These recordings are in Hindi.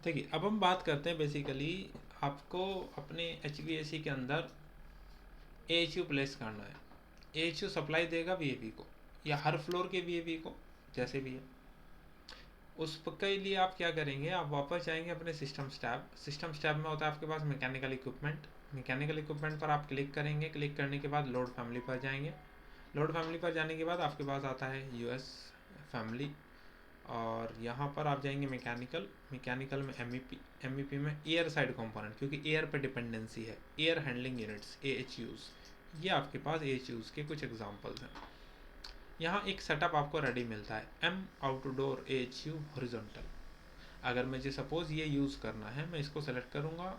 देखिए अब हम बात करते हैं बेसिकली आपको अपने HVAC के अंदर AHU प्लेस करना है। AHU सप्लाई देगा VAV को या हर फ्लोर के VAV को, जैसे भी है। उसके लिए आप क्या करेंगे, आप वापस जाएंगे अपने सिस्टम स्टैब में होता है आपके पास मैकेनिकल इक्विपमेंट। मैकेनिकल इक्विपमेंट पर आप क्लिक करेंगे। क्लिक करने के बाद लोड फैमिली पर जाएंगे। लोड फैमिली पर जाने के बाद आपके पास आता है US फैमिली, और यहाँ पर आप जाएंगे मैकेनिकल में MEP में एयर साइड कंपोनेंट, क्योंकि एयर पे डिपेंडेंसी है। एयर हैंडलिंग यूनिट्स AHUs, ये आपके पास AHUs के कुछ एग्जांपल्स हैं। यहाँ एक सेटअप आपको रेडी मिलता है, M आउटडोर AHU हॉरिजॉन्टल। अगर मुझे सपोज ये यूज़ करना है, मैं इसको सेलेक्ट करूँगा,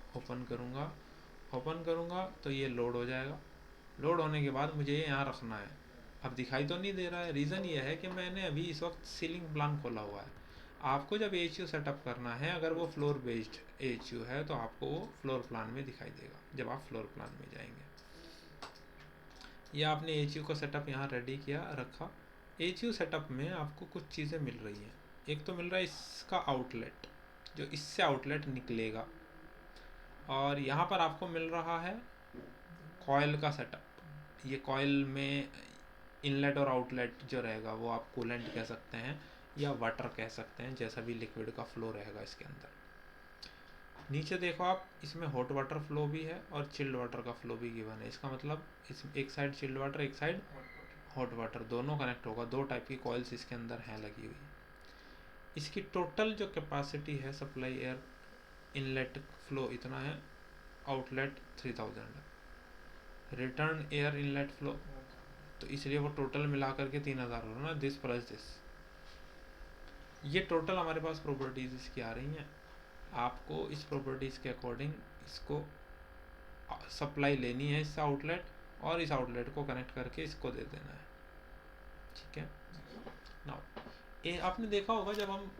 ओपन करूँगा तो ये लोड हो जाएगा। लोड होने के बाद मुझे ये यहाँ रखना है। अब दिखाई तो नहीं दे रहा है, रीज़न ये है कि मैंने अभी इस वक्त सीलिंग प्लान खोला हुआ है। आपको जब AHU सेटअप करना है, अगर वो फ्लोर बेस्ड AHU है तो आपको वो फ्लोर प्लान में दिखाई देगा जब आप फ्लोर प्लान में जाएंगे। या आपने AHU का सेटअप यहाँ रेडी किया रखा। AHU सेटअप में आपको कुछ चीज़ें मिल रही हैं। एक तो मिल रहा है इसका आउटलेट, जो इससे आउटलेट निकलेगा, और यहाँ पर आपको मिल रहा है कॉयल का सेटअप। ये कॉयल में इनलेट और आउटलेट जो रहेगा वो आप कूलेंट कह सकते हैं या वाटर कह सकते हैं, जैसा भी लिक्विड का फ्लो रहेगा इसके अंदर। नीचे देखो आप, इसमें हॉट वाटर फ्लो भी है और चिल्ड वाटर का फ्लो भी गिवन है। इसका मतलब इस एक साइड चिल्ड वाटर, एक साइड हॉट वाटर, दोनों कनेक्ट होगा। दो टाइप की कॉइल्स इसके अंदर हैं लगी हुई। इसकी टोटल जो कैपेसिटी है सप्लाई एयर, इनलेट फ्लो इतना है, आउटलेट 3000 है, रिटर्न एयर इनलेट फ्लो, तो इसलिए वो टोटल मिला करके 3000 हो रहा ना, दिस प्लस दिस। ये टोटल हमारे पास प्रॉपर्टीज इसकी आ रही हैं। आपको इस प्रॉपर्टीज के अकॉर्डिंग इसको सप्लाई लेनी है इससे आउटलेट, और इस आउटलेट को कनेक्ट करके इसको दे देना है। ठीक है। नाउ आपने देखा होगा जब हम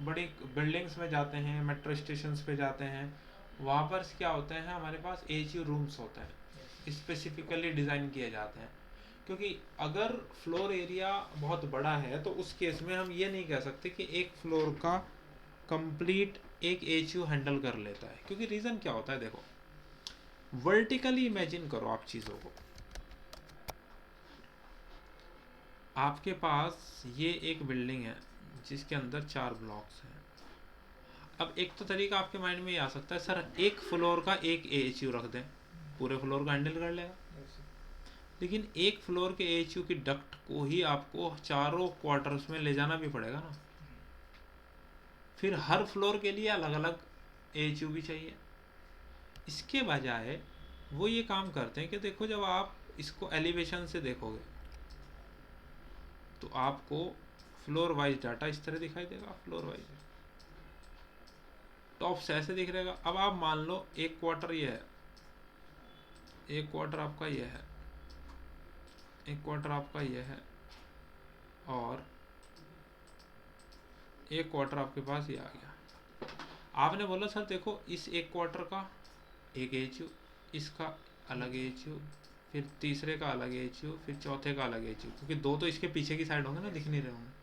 बड़ी बिल्डिंग्स में जाते हैं, मेट्रो स्टेशंस पे जाते हैं, वहाँ पर क्या होते हैं, हमारे पास AHU रूम्स होते हैं, स्पेसिफिकली डिज़ाइन किए जाते हैं। क्योंकि अगर फ्लोर एरिया बहुत बड़ा है तो उस केस में हम ये नहीं कह सकते कि एक फ्लोर का कंप्लीट एक AHU हैंडल कर लेता है। क्योंकि रीज़न क्या होता है, देखो वर्टिकली इमेजिन करो आप चीज़ों को। आपके पास ये एक बिल्डिंग है जिसके अंदर 4 ब्लॉक्स हैं। अब एक तो तरीका आपके माइंड में ये आ सकता है, सर एक फ्लोर का एक AHU रख दें, पूरे फ्लोर का हैंडल कर लेगा। लेकिन एक फ्लोर के AHU की डक्ट को ही आपको चारों क्वार्टर्स में ले जाना भी पड़ेगा ना। फिर हर फ्लोर के लिए अलग अलग AHU भी चाहिए। इसके बजाय वो ये काम करते हैं कि देखो, जब आप इसको एलिवेशन से देखोगे तो आपको फ्लोर वाइज डाटा इस तरह दिखाई देगा। फ्लोर वाइज टॉप से ऐसे दिख रहेगा। अब आप मान लो एक क्वार्टर ये है, एक क्वार्टर आपका ये है, एक क्वार्टर आपका ये है, और एक क्वार्टर आपके पास ये आ गया। आपने बोला सर देखो, इस एक क्वार्टर का एक AHU, इसका अलग AHU, फिर तीसरे का अलग AHU, फिर चौथे का अलग AHU, क्योंकि दो तो इसके पीछे की साइड होंगे ना, दिख नहीं रहे होंगे।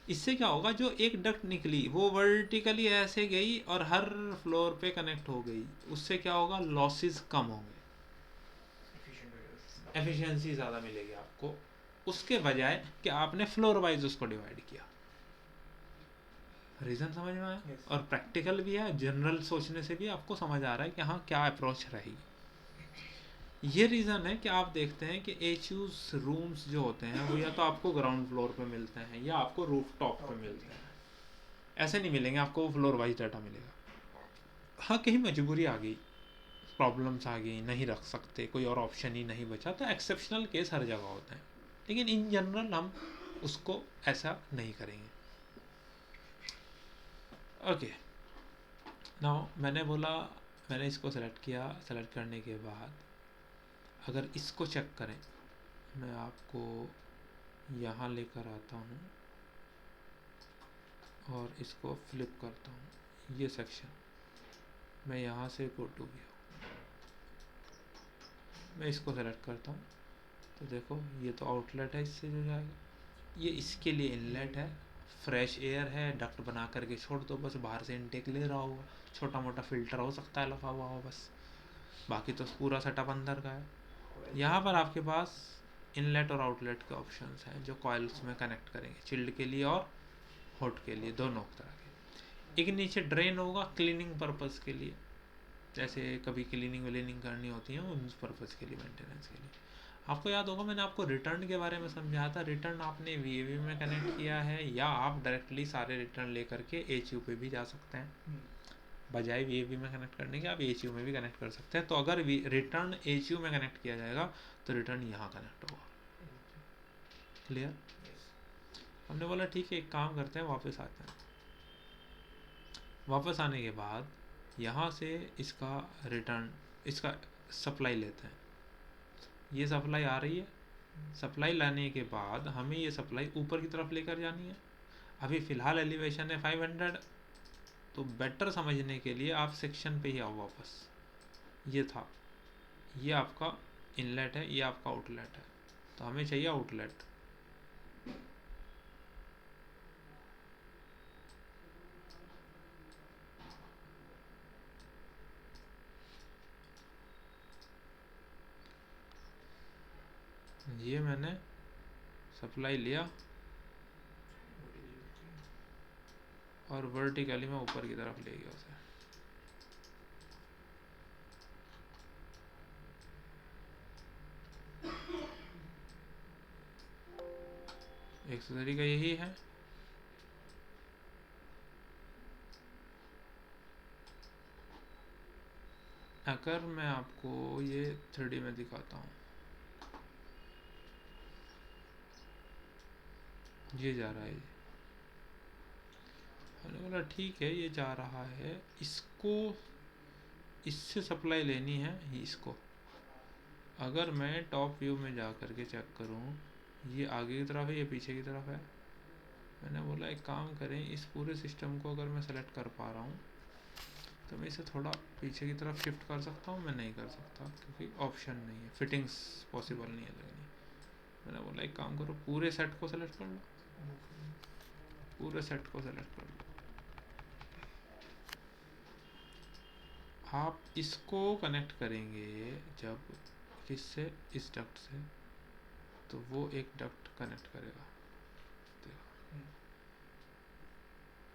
इससे क्या होगा, जो एक डक्ट निकली वो वर्टिकली ऐसे गई और हर फ्लोर पे कनेक्ट हो गई। उससे क्या होगा, लॉसेस कम होंगे, एफिशिएंसी ज़्यादा मिलेगी आपको, उसके बजाय कि आपने फ्लोर वाइज उसको डिवाइड किया। रीज़न समझ में आया? yes. और प्रैक्टिकल भी है, जनरल सोचने से भी आपको समझ आ रहा है कि हाँ क्या अप्रोच रहेगी। ये रीज़न है कि आप देखते हैं कि AHUs रूम्स जो होते हैं वो या तो आपको ग्राउंड फ्लोर पे मिलते हैं या आपको रूफ टॉप पे मिलते हैं। ऐसे नहीं मिलेंगे आपको, फ्लोर वाइज डाटा मिलेगा। हाँ कहीं मजबूरी आ गई, प्रॉब्लम्स आ गई, नहीं रख सकते, कोई और ऑप्शन ही नहीं बचा, तो एक्सेप्शनल केस हर जगह होते हैं, लेकिन इन जनरल हम उसको ऐसा नहीं करेंगे। ओके नाउ मैंने बोला, मैंने इसको सेलेक्ट किया। सेलेक्ट करने के बाद अगर इसको चेक करें, मैं आपको यहाँ लेकर आता हूँ और इसको फ्लिप करता हूँ। ये सेक्शन मैं यहाँ से गो टू व्यू, मैं इसको सेलेक्ट करता हूँ तो देखो ये तो आउटलेट है, इससे जो जाएगा। ये इसके लिए इनलेट है, फ्रेश एयर है, डक्ट बना करके छोड़ दो, बस बाहर से इनटेक ले रहा होगा, छोटा मोटा फिल्टर हो सकता है लगा हुआ हो बस, बाकी तो पूरा सेटअप अंदर का है। यहाँ पर आपके पास इनलेट और आउटलेट के ऑप्शंस हैं जो कॉइल्स में कनेक्ट करेंगे, चिल्ड के लिए और हॉट के लिए, दोनों तरह के। एक नीचे ड्रेन होगा क्लीनिंग पर्पस के लिए, जैसे कभी क्लीनिंग विलीनिंग करनी होती है उस पर्पज़ के लिए, मेंटेनेंस के लिए। आपको याद होगा मैंने आपको रिटर्न के बारे में समझाया था, रिटर्न आपने वीएवी में कनेक्ट किया है या आप डायरेक्टली सारे रिटर्न लेकर के एचयू पे भी जा सकते हैं, बजाय वीएवी में कनेक्ट करने के आप एचयू में भी कनेक्ट कर सकते हैं। तो अगर रिटर्न एचयू में कनेक्ट किया जाएगा तो रिटर्न यहाँ कनेक्ट होगा। क्लियर? हमने बोला ठीक है, एक काम करते हैं, वापस आते हैं। वापस आने के बाद यहाँ से इसका रिटर्न, इसका सप्लाई लेते हैं। ये सप्लाई आ रही है, सप्लाई लाने के बाद हमें ये सप्लाई ऊपर की तरफ लेकर जानी है। अभी फ़िलहाल एलिवेशन है 500, तो बेटर समझने के लिए आप सेक्शन पे ही आओ वापस। ये था, ये आपका इनलेट है, ये आपका आउटलेट है, तो हमें चाहिए आउटलेट। ये मैंने सप्लाई लिया और वर्टिकली मैं ऊपर की तरफ ले गया उसे। एक तरीका यही है। अगर मैं आपको ये 3D में दिखाता हूँ, ये जा रहा है, मैंने बोला ठीक है ये जा रहा है, इसको इससे सप्लाई लेनी है इसको। अगर मैं टॉप व्यू में जा कर के चेक करूँ, ये आगे की तरफ है, ये पीछे की तरफ है। मैंने बोला एक काम करें, इस पूरे सिस्टम को अगर मैं सेलेक्ट कर पा रहा हूँ तो मैं इसे थोड़ा पीछे की तरफ शिफ्ट कर सकता हूँ। मैं नहीं कर सकता क्योंकि ऑप्शन नहीं है, फिटिंग्स पॉसिबल नहीं है लगनी। मैंने बोला एक काम करो, पूरे सेट को सेलेक्ट कर लो, पूरे सेट को सेलेक्ट कर लो। आप इसको कनेक्ट करेंगे जब किससे, इस डक्ट से, तो वो एक डक्ट कनेक्ट करेगा, देखो,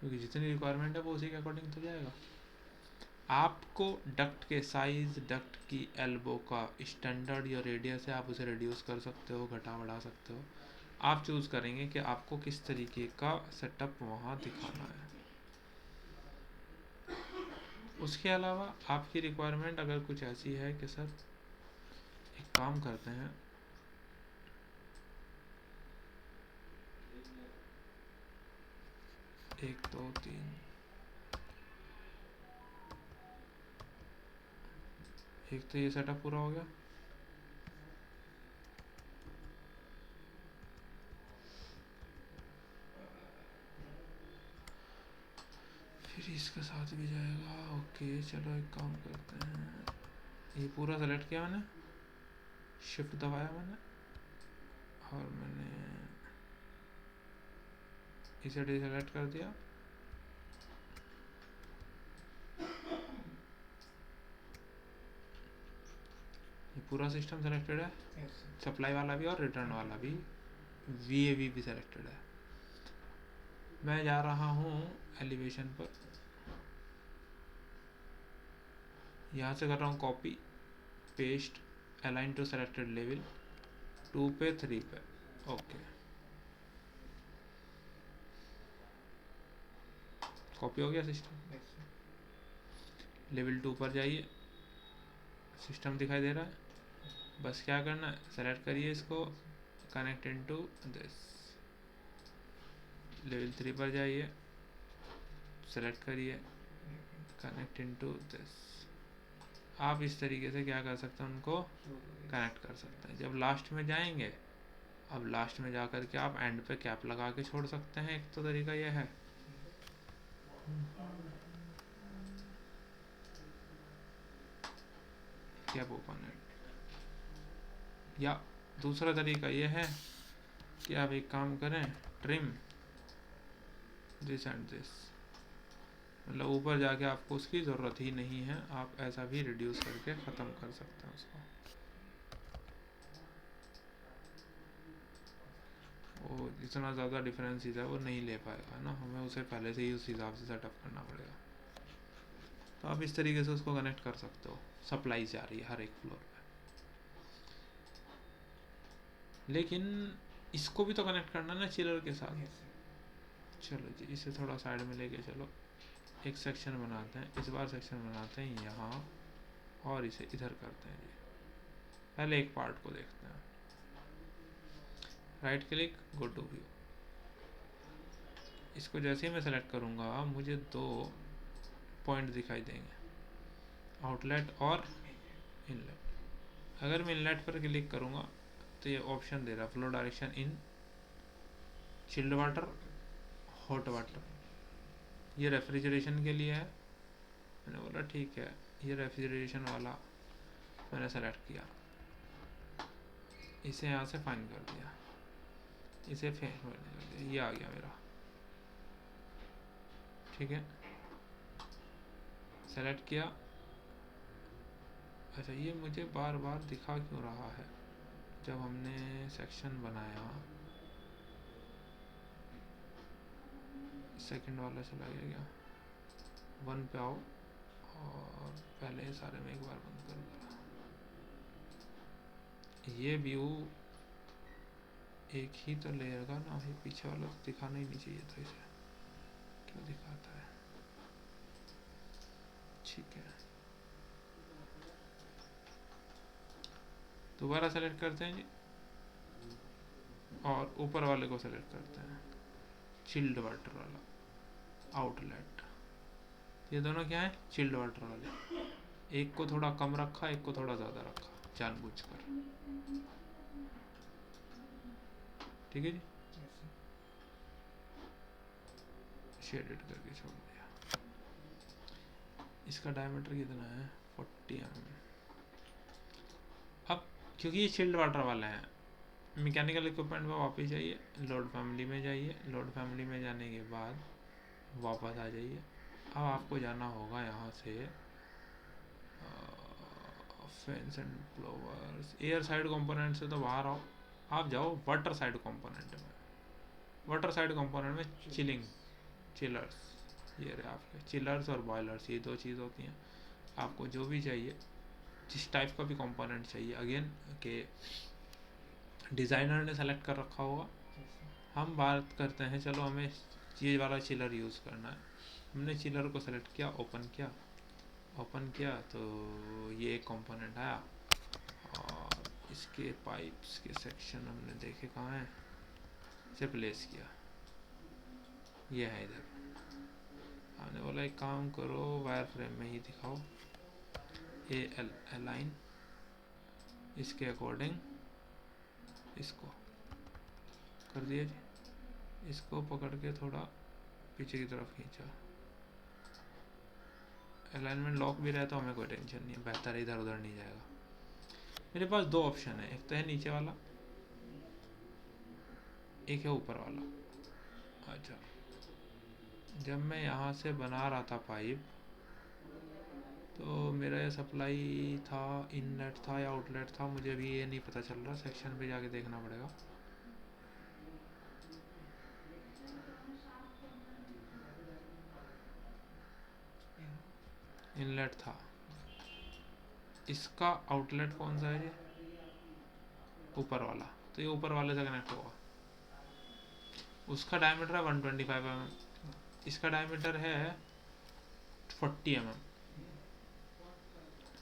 क्योंकि जितनी रिक्वायरमेंट है वो उसी के अकॉर्डिंग तो जाएगा। आपको डक्ट के साइज, डक्ट की एल्बो का स्टैंडर्ड या रेडियस है, आप उसे रिड्यूस कर सकते हो, घटा बढ़ा सकते हो। आप चूज़ करेंगे कि आपको किस तरीके का सेटअप वहाँ दिखाना है। उसके अलावा आपकी रिक्वायरमेंट अगर कुछ ऐसी है कि सर एक काम करते हैं, एक दो तीन, एक तो ये सेटअप पूरा हो गया, फिर इसके साथ भी जाएगा। ओके चलो एक काम करते हैं, ये पूरा सेलेक्ट किया मैंने, शिफ्ट दबाया मैंने और मैंने इसे डिसेलेक्ट कर दिया। ये पूरा सिस्टम सेलेक्टेड है, सप्लाई वाला भी और रिटर्न वाला भी, वीएवी भी सेलेक्टेड है। मैं जा रहा हूँ एलिवेशन पर, यहाँ से कर रहा हूँ copy paste, align to selected level 2 पे 3 पे। ओके कॉपी हो गया सिस्टम। लेवल 2 पर जाइए, सिस्टम दिखाई दे रहा है, बस क्या करना है, सेलेक्ट करिए इसको, कनेक्ट इनटू दिस। लेवल 3 पर जाइए, सेलेक्ट करिए, कनेक्ट इनटू दिस। आप इस तरीके से क्या कर सकते हैं, उनको कनेक्ट कर सकते हैं। जब लास्ट में जाएंगे, अब लास्ट में जा कर के आप एंड पे कैप लगा के छोड़ सकते हैं, एक तो तरीका यह है। कैप ओपन है, या दूसरा तरीका यह है कि आप एक काम करें, ट्रिम दिस एंड दिस, मतलब ऊपर जाके आपको उसकी ज़रूरत ही नहीं है, आप ऐसा भी रिड्यूस करके ख़त्म कर सकते हैं उसको। वो जितना ज़्यादा डिफरेंसेस है वो नहीं ले पाएगा ना, हमें उसे पहले से ही उस हिसाब से सेटअप करना पड़ेगा। तो आप इस तरीके से उसको कनेक्ट कर सकते हो, सप्लाई जा रही है हर एक फ्लोर पे। लेकिन इसको भी तो कनेक्ट करना ना चिलर के साथ। चलो जी, इसे थोड़ा साइड में लेके चलो, एक सेक्शन बनाते हैं, इस बार सेक्शन बनाते हैं यहाँ, और इसे इधर करते हैं जी। पहले एक पार्ट को देखते हैं, right click, go to view. इसको जैसे ही मैं सेलेक्ट करूँगा मुझे दो पॉइंट दिखाई देंगे, आउटलेट और इनलेट। अगर मैं इनलेट पर क्लिक करूँगा तो ये ऑप्शन दे रहा, flow direction in chilled water, hot water. ये रेफ्रिजरेशन के लिए है। मैंने बोला ठीक है, ये रेफ्रिजरेशन वाला मैंने सेलेक्ट किया, इसे यहाँ से फाइन कर दिया, इसे फाइन कर दिया, ये आ गया मेरा। ठीक है, सेलेक्ट किया। अच्छा, ये मुझे बार बार दिखा क्यों रहा है? जब हमने सेक्शन बनाया, सेकंड वाला चला गया क्या? 1 पे आओ और पहले सारे में एक बार बंद कर दो। ये व्यू एक ही तो लेयर का ना, ये पीछे वाला तो दिखाना ही नहीं चाहिए था, इसे क्यों दिखाता है? ठीक है, दोबारा सेलेक्ट करते हैं जी, और ऊपर वाले को सेलेक्ट करते हैं, चिल्ड वाटर वाला आउटलेट। ये दोनों क्या है? चिल्ड वाटर वाले। एक को थोड़ा कम रखा, एक को थोड़ा ज़्यादा रखा जानबूझकर। ठीक है जी, शेडेड करके छोड़ दिया। इसका डायमीटर कितना है? 40 mm। अब क्योंकि ये चिल्ड वाटर वाला है, मैकेनिकल इक्विपमेंट में वापस जाइए, लोड फैमिली में जाइए, लोड फैमिली में जाने के बाद वापस आ जाइए। अब आपको जाना होगा यहाँ से fans and blowers, air side component से तो बाहर आओ, आप जाओ वाटर साइड कंपोनेंट में। वाटर साइड कंपोनेंट में चिलिंग, चिलर्स, ये रहे आपके चिलर्स और बॉयलर्स, ये दो चीज़ होती हैं। आपको जो भी चाहिए, जिस टाइप का भी कंपोनेंट चाहिए, अगेन के डिज़ाइनर ने सेलेक्ट कर रखा होगा। हम बात करते हैं, चलो हमें ये वाला चिलर यूज़ करना है। हमने चिलर को सेलेक्ट किया, ओपन किया, ओपन किया तो ये एक कंपोनेंट आया, और इसके पाइप्स के सेक्शन हमने देखे कहाँ हैं, इसे प्लेस किया, ये है इधर। हमने बोला एक काम करो, वायर फ्रेम में ही दिखाओ, एल अलाइन, इसके अकॉर्डिंग इसको कर दिया जी। इसको पकड़ के थोड़ा पीछे की तरफ खींचा, अलाइनमेंट लॉक भी रहे तो हमें कोई टेंशन नहीं है, बेहतर है, इधर उधर नहीं जाएगा। मेरे पास दो ऑप्शन है, एक तो है नीचे वाला, एक है ऊपर वाला। अच्छा, जब मैं यहाँ से बना रहा था पाइप, तो मेरा ये सप्लाई था, इनलेट था या आउटलेट था, मुझे अभी ये नहीं पता चल रहा, सेक्शन पे जाके देखना पड़ेगा। इनलेट था, इसका आउटलेट कौन सा है ये? ऊपर वाला, तो ये ऊपर वाले से कनेक्ट होगा। उसका डायमीटर है 125 mm, इसका डायमीटर है 40 mm।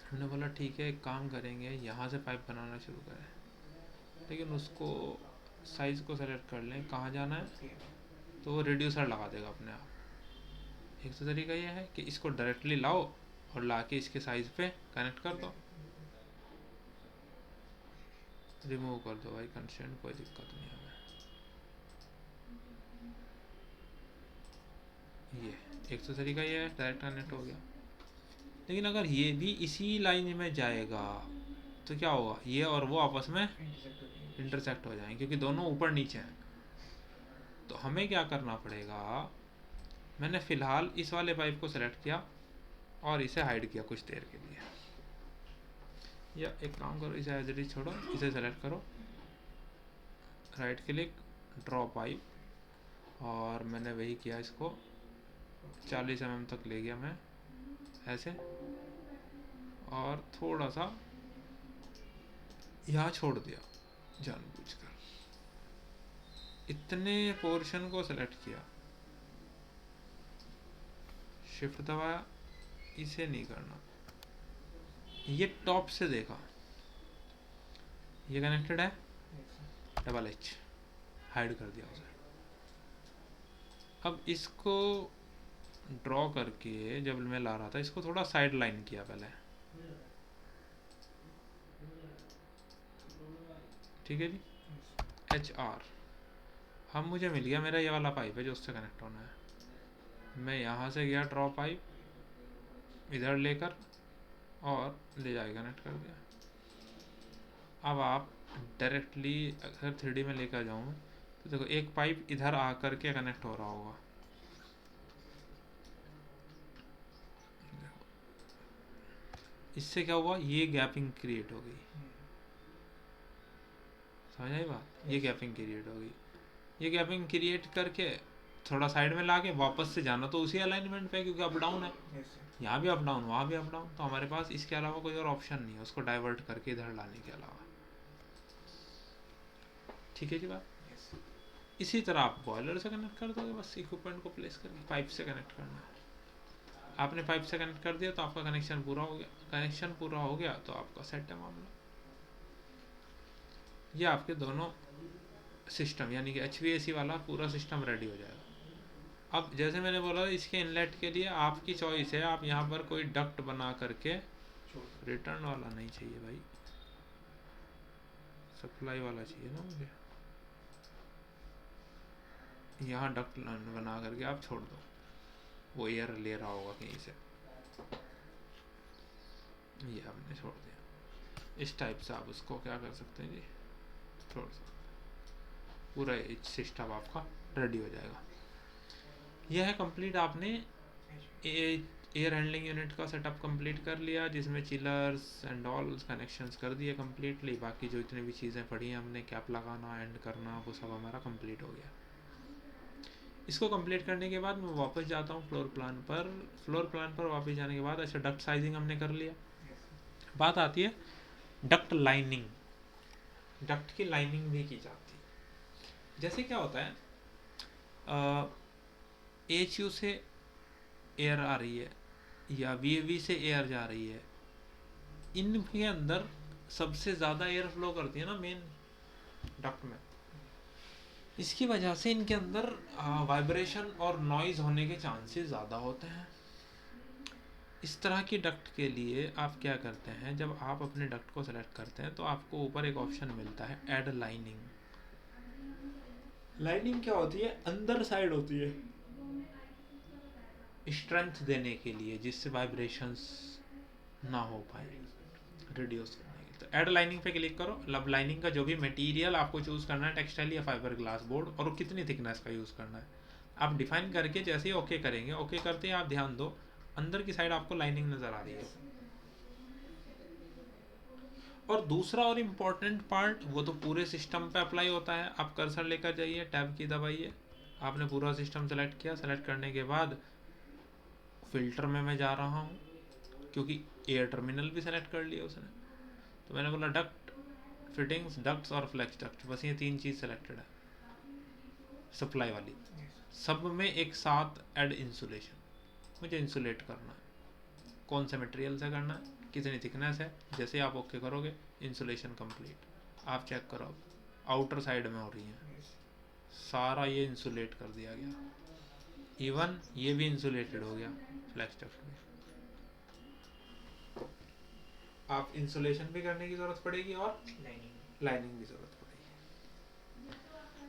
हमने बोला ठीक है, एक काम करेंगे, यहाँ से पाइप बनाना शुरू करें, लेकिन उसको साइज़ को सेलेक्ट कर लें, कहाँ जाना है, तो वो रिड्यूसर लगा देगा अपने आप। एक तो तरीका ये है कि इसको डायरेक्टली लाओ और ला के इसके साइज़ पे कनेक्ट कर दो, रिमूव कर दो भाई कंस्ट्रेंट, कोई दिक्कत नहीं हमें। ये एक तो तरीका ये है, डायरेक्ट कनेक्ट हो गया। लेकिन अगर ये भी इसी लाइन में जाएगा तो क्या होगा, ये और वो आपस में इंटरसेक्ट हो जाएंगे, क्योंकि दोनों ऊपर नीचे हैं। तो हमें क्या करना पड़ेगा, मैंने फ़िलहाल इस वाले पाइप को सेलेक्ट किया और इसे हाइड किया कुछ देर के लिए। या एक काम करो, इसे एज इट इज छोड़ो, इसे सेलेक्ट करो, राइट क्लिक, ड्रॉ पाइप, और मैंने वही किया, इसको 40 mm तक ले गया मैं ऐसे, और थोड़ा सा यहाँ छोड़ दिया जानबूझकर। इतने पोर्शन को सेलेक्ट किया, शिफ्ट दबाया, इसे नहीं करना, ये टॉप से देखा, ये कनेक्टेड है, डबल एच हाइड कर दिया उसे। अब इसको ड्रॉ करके जब मैं ला रहा था, इसको थोड़ा साइड लाइन किया पहले, ठीक है जी, एच आर। अब मुझे मिल गया मेरा ये वाला पाइप है जो उससे कनेक्ट होना है। मैं यहाँ से गया ड्रॉ पाइप इधर लेकर और ले जाके कनेक्ट कर दिया। अब आप डायरेक्टली अगर 3D में लेकर जाऊँ तो देखो एक पाइप इधर आकर के कनेक्ट हो रहा होगा, इससे क्या हुआ, ये गैपिंग क्रिएट हो गई, समझ आई बात, ये गैपिंग क्रिएट हो गई। ये गैपिंग क्रिएट करके थोड़ा साइड में लाके वापस से जाना तो उसी अलाइनमेंट पे, क्योंकि अप डाउन है, यहाँ भी अप डाउन वहाँ भी अप डाउन, तो हमारे पास इसके अलावा कोई और ऑप्शन नहीं है उसको डाइवर्ट करके इधर लाने के अलावा। ठीक है जी बात। इसी तरह आप बॉयलर से कनेक्ट कर दोगे, बस इक्विपमेंट को प्लेस करके पाइप से कनेक्ट करना है। आपने पाइप से कनेक्ट कर दिया तो आपका कनेक्शन पूरा हो गया, कनेक्शन पूरा हो गया तो आपका सेट है मामला। ये आपके दोनों सिस्टम यानी कि HVAC वाला पूरा सिस्टम रेडी हो जाएगा। अब जैसे मैंने बोला इसके इनलेट के लिए आपकी चॉइस है, आप यहाँ पर कोई डक्ट बना करके, रिटर्न वाला नहीं चाहिए भाई, सप्लाई वाला चाहिए ना मुझे, यहाँ डक्ट बना करके आप छोड़ दो, वो एयर ले रहा होगा कहीं से, ये हमने छोड़ दिया। इस टाइप से आप उसको क्या कर सकते हैं जी, छोड़ सकते हैं, पूरा सिस्टम आपका रेडी हो जाएगा। यह है कंप्लीट, आपने एयर हैंडलिंग यूनिट का सेटअप कंप्लीट कर लिया, जिसमें चिलर्स एंड ऑल कनेक्शंस कर दिए कम्प्लीटली। बाकी जो इतनी भी चीज़ें पड़ी हैं हमने, कैप लगाना एंड करना, वो सब हमारा कंप्लीट हो गया। इसको कंप्लीट करने के बाद मैं वापस जाता हूँ फ्लोर प्लान पर। फ्लोर प्लान पर वापस जाने के बाद, अच्छा डक्ट साइजिंग हमने कर लिया, बात आती है डक्ट लाइनिंग। डक्ट की लाइनिंग भी की जाती है। जैसे क्या होता है, HU से एयर आ रही है या VAV से एयर जा रही है, इनके अंदर सबसे ज़्यादा एयर फ्लो करती है ना मेन डक्ट में, इसकी वजह से इनके अंदर वाइब्रेशन और नॉइज़ होने के चांसेस ज़्यादा होते हैं। इस तरह की डक्ट के लिए आप क्या करते हैं, जब आप अपने डक्ट को सेलेक्ट करते हैं तो आपको ऊपर एक ऑप्शन मिलता है ऐड लाइनिंग। लाइनिंग क्या होती है, अंदर साइड होती है स्ट्रेंथ देने के लिए, जिससे वाइब्रेशंस ना हो पाए, रिड्यूस करने के लिए। तो ऐड लाइनिंग पे क्लिक करो। लब लाइनिंग का जो भी मटेरियल आपको चूज़ करना है, टेक्सटाइल या फाइबर ग्लास बोर्ड, और वो कितनी थिकनेस का यूज़ करना है आप डिफाइन करके जैसे ही ओके करेंगे, ओके करते ही आप ध्यान दो अंदर की साइड आपको लाइनिंग नज़र आ रही है। और दूसरा और इम्पोर्टेंट पार्ट, वो तो पूरे सिस्टम पे अप्लाई होता है। आप कर्सर लेकर जाइए, टैब की दबाइए, आपने पूरा सिस्टम सेलेक्ट किया। सेलेक्ट करने के बाद फिल्टर में मैं जा रहा हूँ, क्योंकि एयर टर्मिनल भी सेलेक्ट कर लिया उसने, तो मैंने बोला डक्ट, फिटिंग्स, डक्ट्स और फ्लेक्स डक्ट, बस ये 3 चीज़ सेलेक्टेड है सप्लाई वाली। सब में एक साथ ऐड इंसुलेशन, मुझे इंसुलेट करना है, कौन से मटेरियल से करना है, कितनी थिकनेस है। जैसे आप ओके करोगे, इंसुलेशन कंप्लीट। आप चेक करो आउटर साइड में हो रही है, सारा ये इंसुलेट कर दिया गया, इवन ये भी इंसुलेटेड हो गया फ्लेक्स डक्ट में। आप इंसुलेशन भी करने की ज़रूरत पड़ेगी और लाइनिंग भी ज़रूरत पड़ेगी।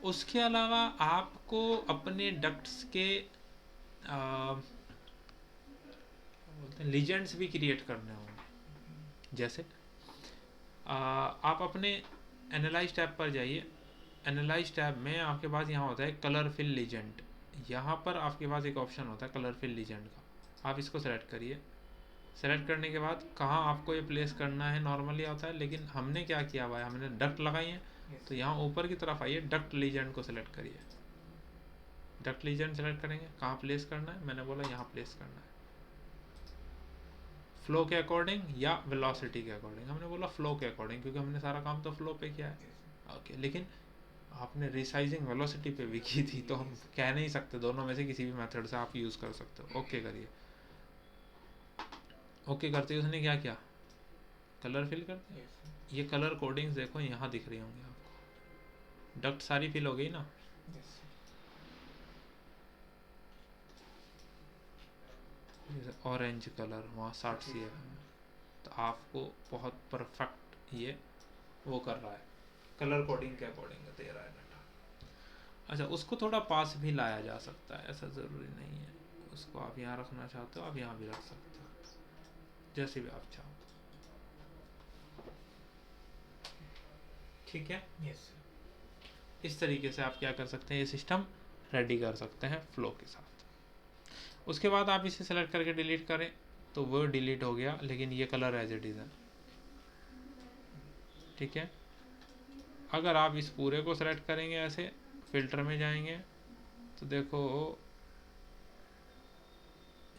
उसके अलावा आपको अपने डक्ट्स के लीजेंड्स भी क्रिएट करने होंगे। जैसे आप अपने एनालाइज टैब पर जाइए। एनालाइज टैब में आपके पास यहाँ होता है कलर फिल लीजेंड, यहाँ पर आपके पास एक ऑप्शन होता है कलर फिल लीजेंड का, आप इसको सेलेक्ट करिए। सेलेक्ट करने के बाद कहाँ आपको ये प्लेस करना है नॉर्मली आता है, लेकिन हमने क्या किया हुआ है, हमने डक्ट लगाई है, तो यहाँ ऊपर की तरफ आइए, डक्ट लीजेंड को सेलेक्ट करिए। डक्ट लीजेंड सेलेक्ट करेंगे, कहाँ प्लेस करना है, मैंने बोला यहाँ प्लेस करना है। फ्लो के अकॉर्डिंग या वेलोसिटी के अकॉर्डिंग, हमने बोला फ्लो के अकॉर्डिंग क्योंकि हमने सारा काम तो फ्लो पे किया है। ओके, लेकिन आपने रिसाइजिंग वेलोसिटी पे भी की थी, तो हम कह नहीं सकते, दोनों में से किसी भी मेथड से आप यूज़ कर सकते हो। ओके करिए। ओके करते ही उसने क्या किया, कलर फिल कर दिया। ये कलर कोडिंग्स देखो यहाँ दिख रही होंगी आपको, डक्ट सारी फिल हो गई ना। ऑरेंज कलर वहाँ 60 CFM है, तो आपको बहुत परफेक्ट ये वो कर रहा है, कलर कोडिंग के अकॉर्डिंग दे रहा है डाटा। अच्छा, उसको थोड़ा पास भी लाया जा सकता है, ऐसा ज़रूरी नहीं है। उसको आप यहाँ रखना चाहते हो, आप यहाँ भी रख सकते हो, जैसे भी आप चाहो। ठीक है, यस। इस तरीके से आप क्या कर सकते हैं, ये सिस्टम रेडी कर सकते हैं फ्लो के साथ। उसके बाद आप इसे सेलेक्ट करके डिलीट करें तो वो डिलीट हो गया, लेकिन ये कलर एज इट इज़ है। ठीक है, अगर आप इस पूरे को सेलेक्ट करेंगे ऐसे, फिल्टर में जाएंगे तो देखो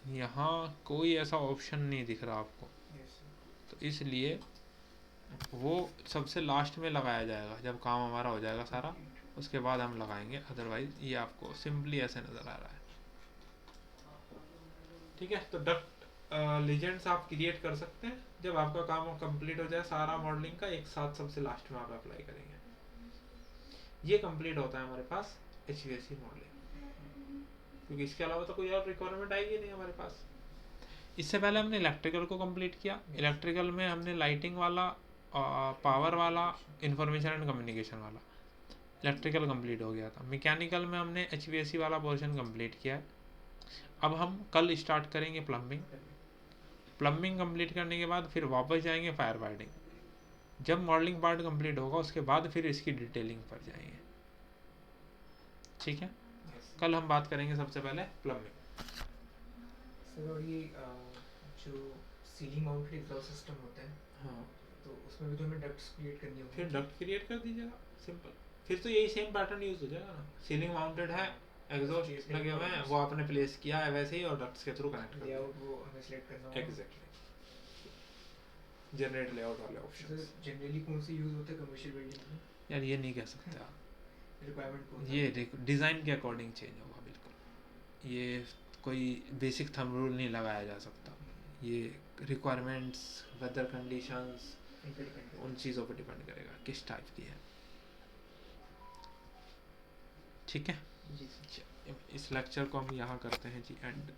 यहाँ कोई ऐसा ऑप्शन नहीं दिख रहा आपको, तो इसलिए वो सबसे लास्ट में लगाया जाएगा जब काम हमारा हो जाएगा सारा, उसके बाद हम लगाएंगे। अदरवाइज ये आपको सिंपली ऐसे नज़र आ रहा है। ठीक है, तो डक्ट लीजेंड्स आप क्रिएट कर सकते हैं जब आपका काम कंप्लीट हो जाए सारा मॉडलिंग का, एक साथ सबसे लास्ट में आप अप्लाई करेंगे। ये कंप्लीट होता है हमारे पास HVAC मॉडलिंग, क्योंकि इसके अलावा तो कोई और रिक्वायरमेंट आएगी नहीं हमारे पास। इससे पहले हमने इलेक्ट्रिकल को कंप्लीट किया। इलेक्ट्रिकल में हमने लाइटिंग वाला, पावर वाला, इंफॉर्मेशन एंड कम्युनिकेशन वाला इलेक्ट्रिकल कंप्लीट हो गया था। मैकेनिकल में हमने HVAC वाला पोर्शन कंप्लीट किया है। अब हम कल स्टार्ट करेंगे प्लम्बिंग। प्लम्बिंग कंप्लीट करने के बाद फिर वापस जाएंगे फायर वाइडिंग। जब मॉडलिंग पार्ट कंप्लीट होगा उसके बाद फिर इसकी डिटेलिंग पर जाएंगे। ठीक है, कल हम बात करेंगे सबसे पहले प्लम्बिंग। सर, और ये जो सीलिंग माउंटेड एग्जॉस्ट सिस्टम होता है, हाँ, तो उसमें भी तो हमें डक्ट्स क्रिएट करनी होगी। फिर डक्ट क्रिएट कर दीजिएगा, सिंपल। फिर तो यही सेम पैटर्न यूज हो जाएगा ना, सीलिंग माउंटेड है, एग्जॉस्ट लगे हुए हैं, वो आपने प्लेस किया है वैसे ही, और डक्ट्स के थ्रू कनेक्ट कर दिया। लेआउट वो हमें सिलेक्ट करना होगा। एग्जैक्टली, जनरेट लेआउट वाले ऑप्शन। जनरली कौन से यूज होते हैं कमर्शियल बिल्डिंग में? यार ये नहीं कह सकते आप, रिक्वायरमेंट कौन सा? ये देखो डिज़ाइन के अकॉर्डिंग चेंज होगा बिल्कुल। ये कोई बेसिक थंब रूल नहीं लगाया जा सकता। ये रिक्वायरमेंट्स, वेदर कंडीशंस, उन चीज़ों पर डिपेंड करेगा किस टाइप की है। ठीक है जी सर। इस लेक्चर को हम यहाँ करते हैं जी एंड।